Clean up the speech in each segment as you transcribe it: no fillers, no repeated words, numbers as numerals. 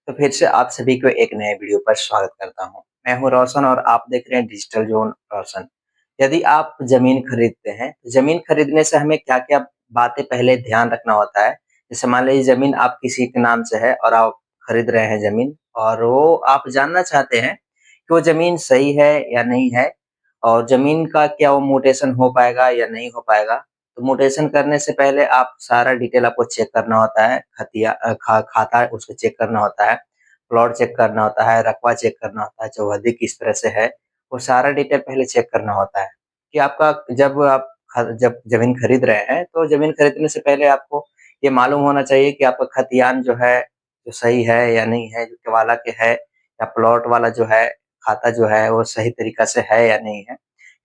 तो फिर से आप सभी को एक नए वीडियो पर स्वागत करता हूँ। मैं हूँ रोशन और आप देख रहे हैं डिजिटल ज़ोन रोशन। यदि आप ज़मीन खरीदते हैं, ज़मीन खरीदने से हमें क्या-क्या बातें पहले ध्यान रखना होता है? जैसे मान लीजिए ज़मीन आप किसी के नाम से है और आप खरीद रहे हैं ज़मीन और वो आप जानना चाहते हैं कि वो ज़मीन सही है या नहीं है और ज़मीन का क्या वो म्यूटेशन हो पाएगा या नहीं हो पाएगा? तो म्यूटेशन करने से पहले आप सारा डिटेल आपको चेक करना होता है, खाता उसको चेक करना होता है, प्लॉट चेक करना होता है, रकबा चेक करना होता है, चौहद्दी किस तरह से है, वो सारा डिटेल पहले चेक करना होता है कि आपका जब ज़मीन खरीद रहे हैं, तो ज़मीन खरीदने से पहले आपको ये मालूम होना चाहिए कि आपका खतियान जो है, जो सही है या नहीं है, जो केवाला के है या प्लॉट वाला जो है, खाता जो है वो सही तरीका से है या नहीं है।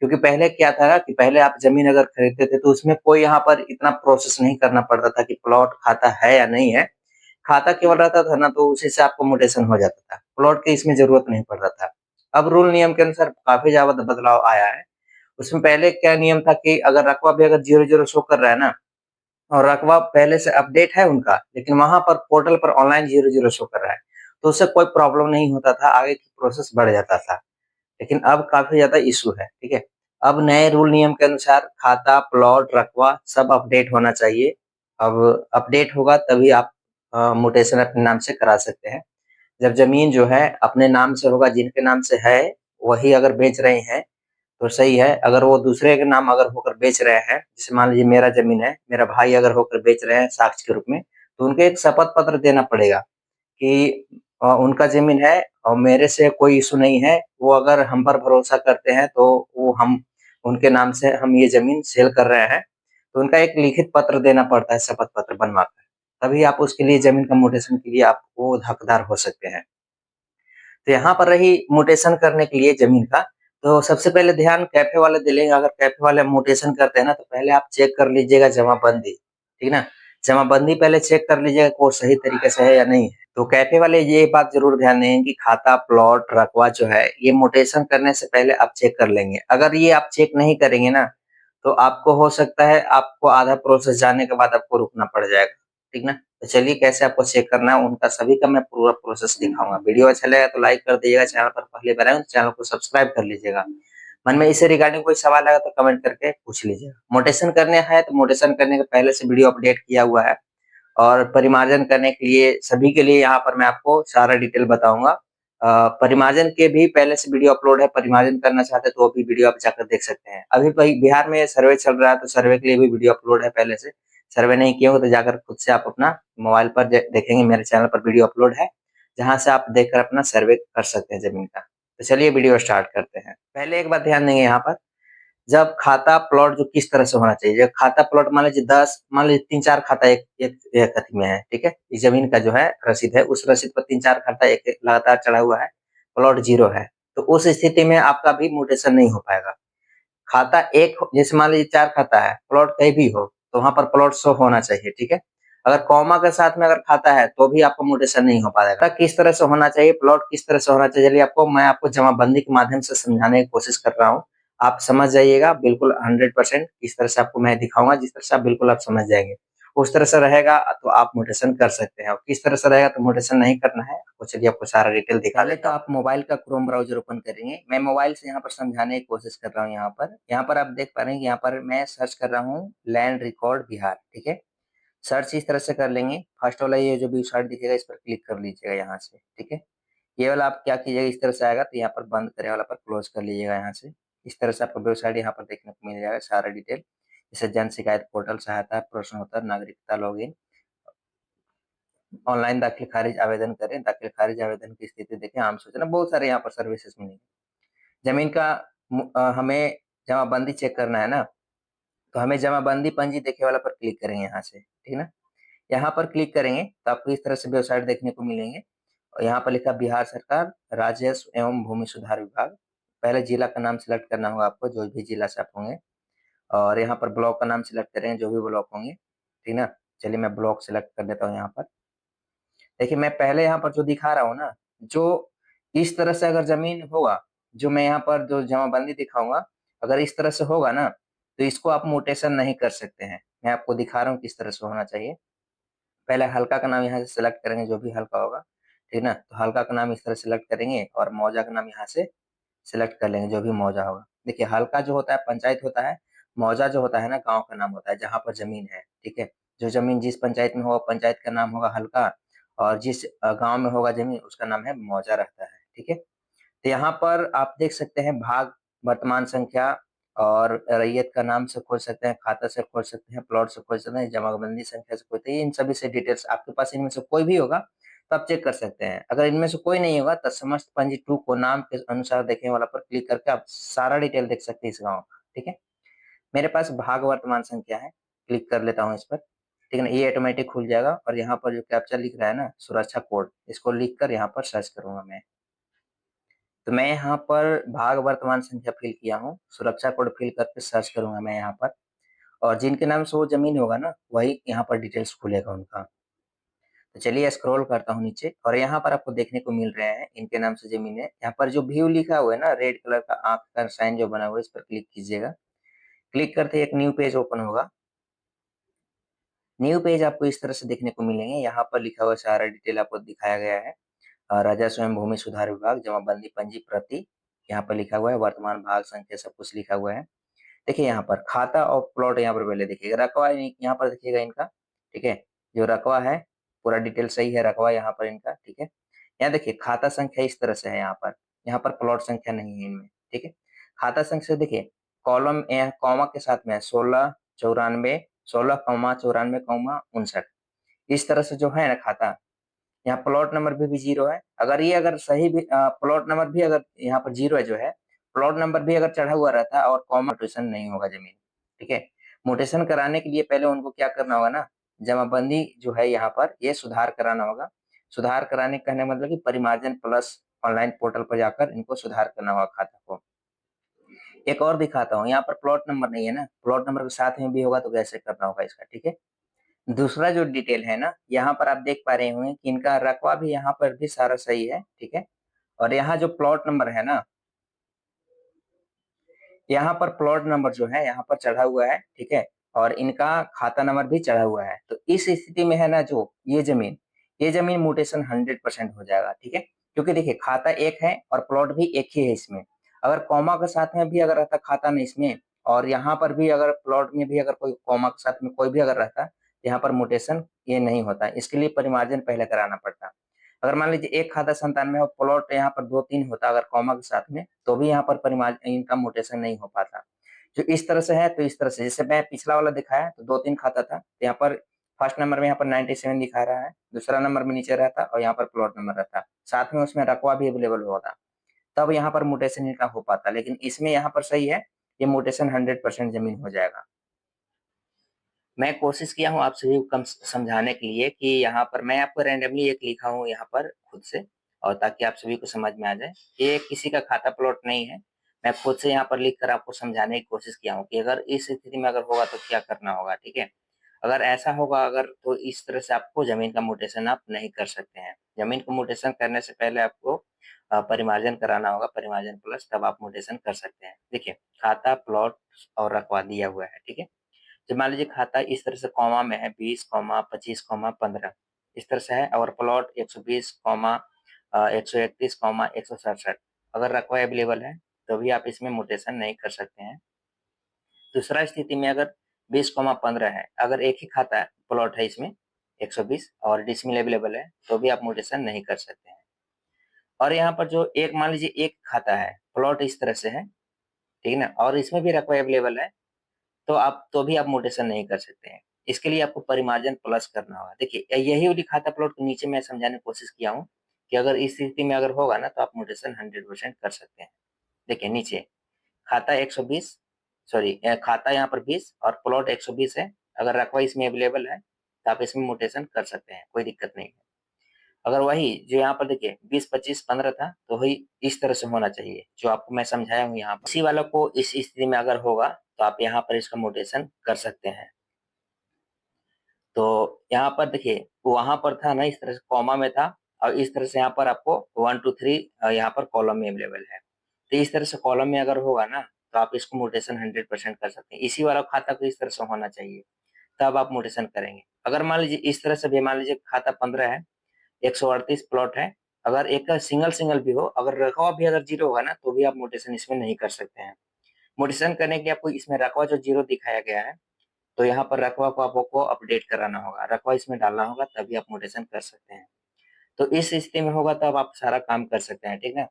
क्योंकि पहले क्या था ना कि पहले आप ज़मीन अगर खरीदते थे तो उसमें कोई यहाँ पर इतना प्रोसेस नहीं करना पड़ता था कि प्लॉट खाता है या नहीं है। खाता केवल रहता था ना तो उसी से आपको म्यूटेशन हो जाता था। प्लॉट की इसमें ज़रूरत नहीं पड़ता था। अब रूल नियम के अनुसार काफ़ी ज़्यादा बदलाव आया है। उसमें पहले क्या नियम था कि अगर रकबा भी अगर 0-0 शो कर रहा है ना और रकबा पहले से अपडेट है उनका, लेकिन वहाँ पर पोर्टल पर ऑनलाइन 0-0 शो कर रहा है, तो उससे कोई प्रॉब्लम नहीं होता था, आगे की प्रोसेस बढ़ जाता था। लेकिन अब काफ़ी ज़्यादा इश्यू है, ठीक है? अब नए रूल नियम के अनुसार खाता, प्लॉट, रकबा सब अपडेट होना चाहिए। अब अपडेट होगा तभी आप म्यूटेशन अपने नाम से करा सकते हैं। जब ज़मीन जो है अपने नाम से होगा, जिनके नाम से है, वही अगर बेच रहे हैं तो सही है। अगर वो दूसरे के नाम अगर होकर बेच रहे हैं, जैसे मान लीजिए मेरा ज़मीन है, मेरा भाई अगर होकर बेच रहे हैं साक्ष्य के रूप में, तो उनको एक शपथ पत्र देना पड़ेगा कि उनका ज़मीन है और मेरे से कोई इश्यू नहीं है। वो अगर हम पर भरोसा करते हैं तो वो हम उनके नाम से हम ये ज़मीन सेल कर रहे हैं, तो उनका एक लिखित पत्र देना पड़ता है, शपथ पत्र बनवाकर। तभी आप उसके लिए ज़मीन का म्यूटेशन के लिए आप वो हकदार हो सकते हैं। तो यहाँ पर रही म्यूटेशन करने के लिए ज़मीन का, तो सबसे पहले ध्यान कैफ़े वाले दिलेंगे। अगर कैफ़े वाले म्यूटेशन करते हैं ना, तो पहले आप चेक कर लीजिएगा जमाबंदी, ठीक है ना? जमाबंदी पहले चेक कर लीजिएगा कि वो सही तरीके से है या नहीं है। तो कैफ़े वाले ये बात ज़रूर ध्यान देंगे कि खाता, प्लॉट, रकबा जो है, ये म्यूटेशन करने से पहले आप चेक कर लेंगे। अगर ये आप चेक नहीं करेंगे ना, तो आपको हो सकता है आपको आधा प्रोसेस जाने के बाद आपको रुकना पड़ जाएगा, ठीक ना? तो चलिए कैसे आपको चेक करना है उनका सभी का मैं पूरा प्रोसेस दिखाऊँगा। वीडियो अच्छा लगा तो लाइक कर दीजिएगा, चैनल पर पहली बार आए हो तो चैनल को सब्सक्राइब कर लीजिएगा। मन में इससे रिगार्डिंग कोई सवाल आएगा तो कमेंट करके पूछ लीजिएगा। म्यूटेशन करने है तो म्यूटेशन करने के पहले से वीडियो अपडेट किया हुआ है और परिमार्जन करने के लिए सभी के लिए यहाँ पर मैं आपको सारा डिटेल बताऊँगा। परिमार्जन के भी पहले से वीडियो अपलोड है, परिमार्जन करना चाहते हैं तो वो भी वीडियो आप जाकर देख सकते हैं। अभी भाई बिहार में सर्वे चल रहा है तो सर्वे के लिए भी वीडियो अपलोड है पहले से। सर्वे नहीं किए हो तो जाकर खुद से आप अपना मोबाइल पर देखेंगे मेरे चैनल पर वीडियो अपलोड है, जहाँ से आप देखकर अपना सर्वे कर सकते हैं ज़मीन का। तो चलिए वीडियो स्टार्ट करते हैं। पहले एक बात ध्यान देंगे यहाँ पर, जब खाता प्लॉट जो किस तरह से होना चाहिए, जब खाता प्लॉट मान लीजिए 10 मान लीजिए 3-4 खाता एक एक एक अथी में है, ठीक है? इस ज़मीन का जो है रसीद है, उस रसीद पर 3-4 खाता एक-एक लगातार चढ़ा हुआ है, प्लॉट 0 है, तो उस स्थिति में आपका भी म्यूटेशन नहीं हो पाएगा। खाता एक जैसे मान लीजिए 4 खाता है, प्लॉट कहीं भी हो, तो वहाँ पर प्लॉट शो होना चाहिए, ठीक है? अगर कॉमा के साथ में अगर खाता है, तो भी आपका म्यूटेशन नहीं हो पाएगा। किस तरह से होना चाहिए, प्लॉट किस तरह से होना चाहिए, चलिए मैं आपको जमाबंदी के माध्यम से समझाने की कोशिश कर रहा हूँ। आप समझ जाइएगा बिल्कुल 100% इस तरह से आपको मैं दिखाऊँगा, जिस तरह से आप बिल्कुल आप समझ जाएँगे। उस तरह से रहेगा तो आप म्यूटेशन कर सकते हैं और किस तरह से रहेगा तो म्यूटेशन नहीं करना है, तो चलिए आपको सारा डिटेल दिखा पहले तो आप मोबाइल का क्रोम ब्राउज़र ओपन करेंगे। मैं मोबाइल से यहाँ पर समझाने की कोशिश कर रहा हूँ यहाँ पर। यहाँ पर आप देख पा रहे हैं कि यहाँ पर मैं सर्च कर रहा हूँ लैंड रिकॉर्ड बिहार, ठीक है? सर्च इस तरह से कर लेंगे। फर्स्ट वाला ये जो वेबसाइट दिखेगा इस पर क्लिक कर लीजिएगा यहाँ से, ठीक है? ये वाला आप क्या कीजिएगा इस तरह से आएगा तो यहाँ पर बंद करे वाला पर क्लोज़ कर लीजिएगा यहाँ से। इस तरह से आपको वेबसाइट यहाँ पर देखने को मिल जाएगा सारा डिटेल। जैसे जन शिकायत पोर्टल, सहायता, प्रश्नोत्तर, नागरिकता लॉगिन, ऑनलाइन दाखिल-खारिज आवेदन करें, दाखिल-खारिज आवेदन की स्थिति देखें, आम सूचना, बहुत सारे यहाँ पर सर्विसेज़ मिलेंगे। ज़मीन का हमें जमाबंदी चेक करना है ना, तो हमें जमाबंदी पंजी देखे वाला पर क्लिक करेंगे यहाँ से, ठीक है ना? यहाँ पर क्लिक करेंगे तो आपको इस तरह से वेबसाइट देखने को मिलेंगे और यहाँ पर लिखा बिहार सरकार राजस्व एवं भूमि सुधार विभाग। पहले जिला का नाम सेलेक्ट करना होगा आपको, जो भी जिला से आप होंगे और यहाँ पर ब्लॉक का नाम सेलेक्ट करेंगे, जो भी ब्लॉक होंगे, ठीक ना? चलिए मैं ब्लॉक सेलेक्ट कर देता हूँ यहाँ पर। देखिए मैं पहले यहाँ पर जो दिखा रहा हूँ ना, जो इस तरह से अगर ज़मीन होगा, जो मैं यहाँ पर जो जमाबंदी दिखाऊँगा, अगर इस तरह से होगा ना, तो इसको आप म्यूटेशन नहीं कर सकते हैं। मैं आपको दिखा रहा हूँ किस तरह से होना चाहिए। पहले हल्का का नाम यहाँ से सेलेक्ट करेंगे, जो भी हल्का होगा, ठीक ना? तो हल्का का नाम इस तरह सेलेक्ट करेंगे और मौजा का नाम यहाँ से सेलेक्ट कर लेंगे, जो भी मौजा होगा। देखिए हल्का जो होता है पंचायत होता है, मौजा जो होता है ना गाँव का नाम होता है, जहाँ पर ज़मीन है, ठीक है? जो ज़मीन जिस पंचायत में होगा पंचायत का नाम होगा हल्का, और जिस गाँव में होगा ज़मीन उसका नाम है मौजा रहता है, ठीक है? तो यहाँ पर आप देख सकते हैं भाग, वर्तमान संख्या और रैयत का नाम से खोल सकते हैं, खाता से खोल सकते हैं, प्लॉट से खोल सकते हैं, जमाबंदी संख्या से खोल सकते हैं। इन सभी से डिटेल्स आपके पास इनमें से कोई भी होगा तो आप चेक कर सकते हैं। अगर इनमें से कोई नहीं होगा तो समस्त पंजी 2 को नाम के अनुसार देखने वाला पर क्लिक करके आप सारा डिटेल देख सकते हैं इस गाँव का, ठीक है? मेरे पास भाग वर्तमान संख्या है, क्लिक कर लेता हूँ इस पर, ठीक है ना? ये ऑटोमेटिक खुल जाएगा और यहाँ पर जो कैप्चा लिख रहा है ना सुरक्षा कोड, इसको लिख कर यहाँ पर सर्च करूँगा मैं। तो मैं यहाँ पर भाग वर्तमान संख्या फ़िल किया हूँ, सुरक्षा कोड फ़िल करके सर्च करूँगा मैं यहाँ पर, और जिनके नाम से वो ज़मीन होगा ना, वही यहाँ पर डिटेल्स खुलेगा उनका। तो चलिए स्क्रॉल करता हूँ नीचे और यहाँ पर आपको देखने को मिल रहे हैं, इनके नाम से ज़मीन है। यहाँ पर जो व्यू लिखा हुआ है ना, रेड कलर का आँख का साइन जो बना हुआ है, इस पर क्लिक कीजिएगा। क्लिक करते ही एक न्यू पेज ओपन होगा। न्यू पेज आपको इस तरह से देखने को मिलेंगे। यहाँ पर लिखा हुआ सारा डिटेल आपको दिखाया गया है। राजस्व एवं भूमि सुधार विभाग, जमाबंदी पंजी प्रति, यहाँ पर लिखा हुआ है, वर्तमान भाग संख्या सब कुछ लिखा हुआ है। देखिए यहाँ पर खाता और प्लॉट यहाँ पर पहले देखिएगा, रकबा यहाँ पर देखिएगा इनका, ठीक है? जो रकबा है पूरा डिटेल सही है, रकबा यहाँ पर इनका, ठीक है? यहाँ देखिए खाता संख्या इस तरह से है यहाँ पर प्लॉट संख्या नहीं है इनमें, ठीक है? खाता संख्या देखिए कॉलम कॉमा के साथ में है 1694 16,94,59 इस तरह से जो है ना खाता। यहाँ प्लॉट नंबर भी 0 है। अगर सही भी प्लॉट नंबर भी अगर यहाँ पर 0 है जो है, प्लॉट नंबर भी अगर चढ़ा हुआ रहता है और कॉमा म्यूटेशन नहीं होगा ज़मीन, ठीक है? म्यूटेशन कराने के लिए पहले उनको क्या करना होगा ना, जमाबंदी जो है यहाँ पर ये सुधार कराना होगा। सुधार कराने का कहने का मतलब कि परिमार्जन प्लस ऑनलाइन पोर्टल पर जाकर इनको सुधार करना होगा खाता को। एक और दिखाता हूँ, यहाँ पर प्लॉट नंबर नहीं है ना, प्लॉट नंबर के साथ में भी होगा तो कैसे करना होगा इसका, ठीक है? दूसरा जो डिटेल है ना, यहाँ पर आप देख पा रहे होंगे कि इनका रकबा भी यहाँ पर भी सारा सही है, ठीक है? और यहाँ जो प्लॉट नंबर है ना, यहाँ पर प्लॉट नंबर जो है यहाँ पर चढ़ा हुआ है, ठीक है? और इनका खाता नंबर भी चढ़ा हुआ है। तो इस स्थिति में है ना जो ये जमीन म्यूटेशन 100% हो जाएगा, ठीक है? क्योंकि देखिए खाता एक है और प्लॉट भी एक ही है इसमें। अगर कॉमा के साथ में भी अगर रहता खाता नहीं इसमें, और यहाँ पर भी अगर प्लॉट में भी अगर कोई कॉमा के साथ में कोई भी अगर रहता, यहाँ पर म्यूटेशन ये नहीं होता। इसके लिए परिमार्जन पहले कराना पड़ता। अगर मान लीजिए एक खाता संतान में और प्लॉट यहाँ पर 2-3 होता अगर कॉमा के साथ में, तो भी यहाँ पर इनका म्यूटेशन नहीं हो पाता। जो इस तरह से है तो इस तरह से, जैसे मैं पिछला वाला दिखाया तो 2-3 खाता था, तो यहाँ पर फर्स्ट नंबर में यहाँ पर 97 दिखा रहा है, दूसरा नंबर में नीचे रहता और यहाँ पर प्लॉट नंबर रहता, साथ में उसमें रकबा भी अवेलेबल होता, तब यहाँ पर म्यूटेशन इनका हो पाता। लेकिन इसमें यहाँ पर सही है, ये म्यूटेशन 100% जमीन हो जाएगा। मैं कोशिश किया हूँ आप सभी को कम समझाने के लिए कि यहाँ पर मैं आपको रैंडमली एक लिखा हूँ यहाँ पर खुद से, और ताकि आप सभी को समझ में आ जाए। ये किसी का खाता प्लॉट नहीं है, मैं खुद से यहाँ पर लिख कर आपको समझाने की कोशिश किया हूँ कि अगर इस स्थिति में अगर होगा तो क्या करना होगा, ठीक है? अगर ऐसा होगा अगर तो इस तरह से आपको जमीन का म्यूटेशन आप नहीं कर सकते हैं। जमीन को म्यूटेशन करने से पहले आपको परिमार्जन कराना होगा, परिमार्जन प्लस, तब आप म्यूटेशन कर सकते हैं। देखिए खाता, प्लॉट और रकबा दिया हुआ है, ठीक है? जब मान लीजिए खाता इस तरह से कॉमा में है 20, 25, 15 इस तरह से है, और प्लॉट 120, 131, 167 अगर रकबा अवेलेबल है तो भी आप इसमें म्यूटेशन नहीं कर सकते हैं। दूसरा स्थिति में अगर 20, 15 है, अगर एक ही खाता है प्लॉट है इसमें 120 और डिसमिल अवेलेबल है तो भी आप म्यूटेशन नहीं कर सकते हैं। और यहाँ पर जो एक मान लीजिए एक खाता है, प्लॉट इस तरह से है, ठीक है ना, और इसमें भी रकबा अवेलेबल है, तो भी आप म्यूटेशन नहीं कर सकते हैं। इसके लिए आपको परिमार्जन प्लस करना होगा। देखिए यही वाली खाता प्लॉट के नीचे मैं समझाने की कोशिश किया हूँ कि अगर इस स्थिति में अगर होगा ना तो आप म्यूटेशन 100% कर सकते हैं। देखिए नीचे खाता 120, सॉरी खाता यहाँ पर 20 और प्लॉट 120 है, अगर रकबा इसमें अवेलेबल है तो आप इसमें म्यूटेशन कर सकते हैं, कोई दिक्कत नहीं है। अगर वही जो यहाँ पर देखिए 20, 25, 15 था तो वही इस तरह से होना चाहिए जो आपको मैं समझाया हूँ यहाँ पर। इसी वाला को इस स्थिति में अगर होगा तो आप यहाँ पर इसका म्यूटेशन कर सकते हैं। तो यहाँ पर देखिए वहां पर था ना इस तरह से कॉमा में था, और इस तरह से यहाँ पर आपको 1, 2, 3 यहाँ पर कॉलम में अवेलेबल है। तो इस तरह से कॉलम में अगर होगा ना तो आप इसको म्यूटेशन 100% कर सकते हैं। इसी वाला खाता को इस तरह से होना चाहिए, तब आप म्यूटेशन करेंगे। अगर मान लीजिए इस तरह से भी मान लीजिए खाता 15 है, 138 प्लॉट है, अगर एक सिंगल-सिंगल भी हो, अगर रकवा भी अगर 0 होगा ना, तो भी आप म्यूटेशन इसमें नहीं कर सकते हैं। म्यूटेशन करने के लिए आपको इसमें रकवा जो 0 दिखाया गया है, तो यहाँ पर रकवा को आपको अपडेट कराना होगा, रकवा इसमें डालना होगा तभी आप म्यूटेशन कर सकते हैं। तो इस स्थिति में होगा तब आप सारा काम कर सकते हैं, ठीक है?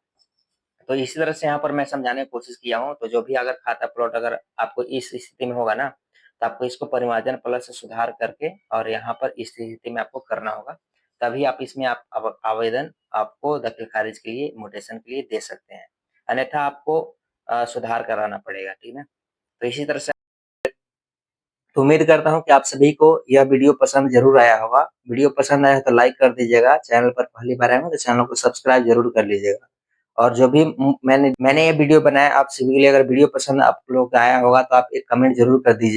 तो इसी तरह से यहाँ पर मैं समझाने की कोशिश किया हूँ, तो जो भी अगर खाता प्लॉट अगर आपको इस स्थिति में होगा ना, तो आपको इसको परिमार्जन प्लस से सुधार करके और यहाँ पर इस स्थिति में आपको करना होगा। तभी आप इसमें आप आवेदन आपको दखल खारिज के लिए, म्यूटेशन के लिए दे सकते हैं। अन्यथा आपको सुधार कराना पड़ेगा, ठीक है? तो इसी तरह से तो उम्मीद करता हूँ कि आप सभी को यह वीडियो पसंद ज़रूर आया होगा। वीडियो पसंद आया तो लाइक कर दीजिएगा, चैनल पर पहली बार आए हो तो चैनल को सब्सक्राइब ज़रूर कर लीजिएगा। और जो भी मैंने ये वीडियो बनाया आप सभी के लिए अगर वीडियो पसंद आप लोग को आया होगा तो आप एक कमेंट ज़रूर कर दीजिए।